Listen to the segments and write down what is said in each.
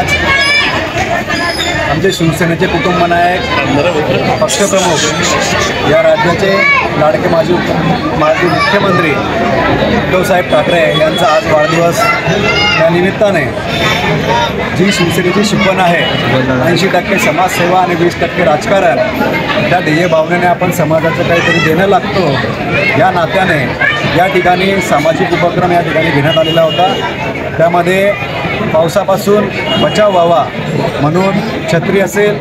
आज आमचे शिवसेनेचे कुटुंब नायक, पक्षप्रमुख, या राज्याचे लाडके माजी मुख्यमंत्री उद्धवसाहेब ठाकरे यांचा आज वाढदिवस. त्या निमित्ताने जी शिवसेनेची शिकवण आहे, 80% समाजसेवा आणि 20% राजकारण, त्या ध्येय भावनेने आपण समाजाचं काहीतरी देणं लागतो, या नात्याने या ठिकाणी सामाजिक उपक्रम या ठिकाणी घेण्यात आलेला होता. त्यामध्ये पावसापासून बचाव व्हावा म्हणून छत्री असेल,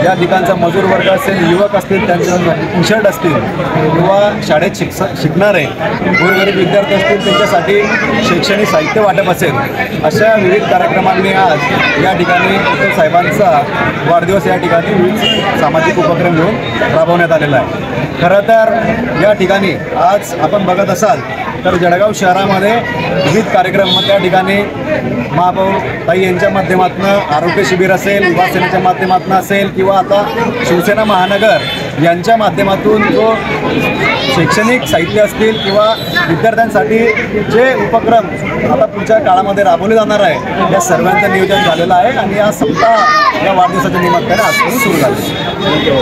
या ठिकाणचा मजूर वर्ग असेल, युवक असतील, त्यांच्या टी शर्ट असतील, किंवा शाळेत शिकणारे गोरगरीब विद्यार्थी असतील त्यांच्यासाठी शैक्षणिक साहित्य वाटप असेल, अशा विविध कार्यक्रमांनी आज या ठिकाणी उद्धव साहेबांचा वाढदिवस या ठिकाणी विविध सामाजिक उपक्रम घेऊन राबवण्यात आलेला आहे. खरं तर या ठिकाणी आज आपण बघत असाल तर जळगाव शहरामध्ये विविध कार्यक्रम, त्या ठिकाणी महापौर ताई यांच्या माध्यमातून आरोग्य शिबिर असेल, युवा सेनेच्या माध्यमातून असेल, किंवा आता शिवसेना महानगर यांच्या माध्यमातून जो शैक्षणिक साहित्य असतील किंवा विद्यार्थ्यांसाठी जे उपक्रम आता पुढच्या काळामध्ये राबवले जाणार आहे, या सर्वांचं नियोजन झालेलं आहे आणि हा सप्ताह या वाढदिवसाच्या निमित्ताने आजपासून सुरू झाले.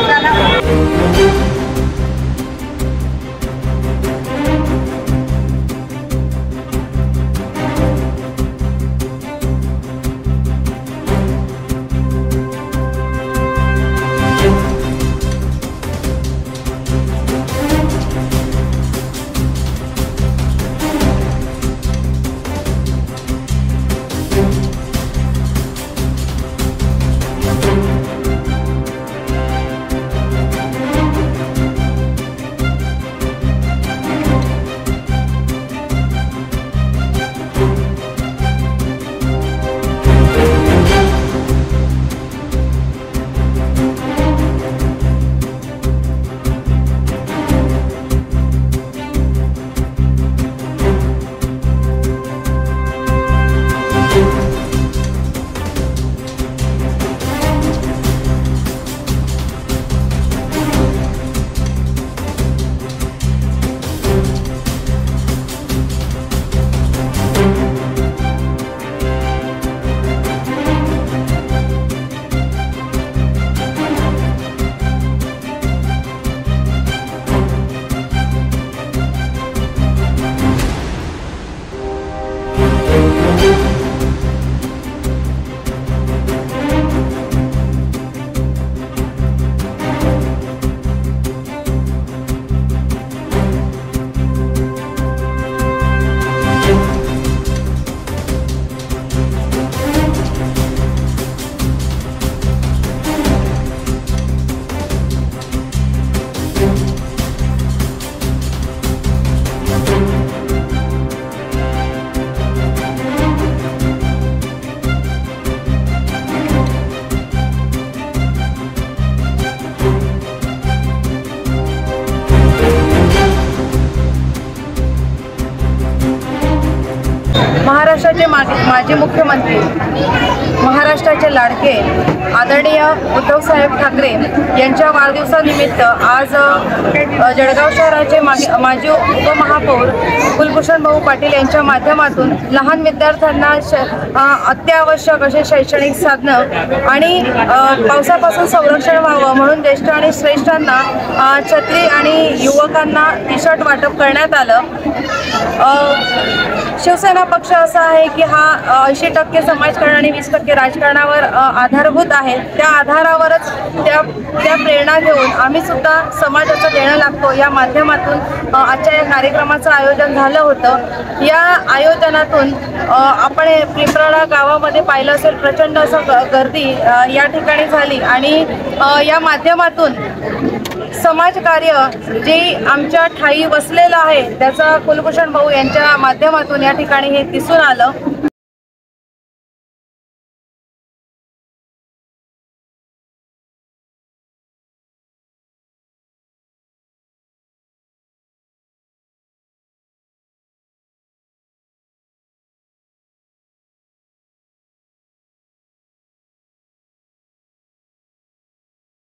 महाराष्ट्राचे माजी मुख्यमंत्री, महाराष्ट्राचे लाडके आदरणीय उद्धवसाहेब ठाकरे यांच्या वाढदिवसानिमित्त आज जळगाव शहराचे माजी उपमहापौर कुलभूषण भाऊ पाटील यांच्या माध्यमातून लहान विद्यार्थ्यांना अत्यावश्यक असे शैक्षणिक साधनं आणि पावसापासून संरक्षण व्हावं म्हणून ज्येष्ठ आणि श्रेष्ठांना छत्री आणि युवकांना टी शर्ट वाटप करण्यात आलं. शिवसेना पक्ष असा आहे की हा 80% समाजकारण आणि 20% राजकारणावर आधारभूत आहे. त्या आधारावरच त्या प्रेरणा घेऊन आम्ही सुद्धा समाजाचं देणं लागतो या माध्यमातून आजच्या या कार्यक्रमाचं आयोजन झालं होतं. या आयोजनातून आपण पिंपराळा गावामध्ये पाहिलं असेल, प्रचंड असं गर्दी या ठिकाणी झाली आणि या माध्यमातून समाजकार्य जे आमच्या ठायी बसलेलं आहे त्याचा कुलभूषण भाऊ यांच्या माध्यमातून या ठिकाणी हे दिसून आलं.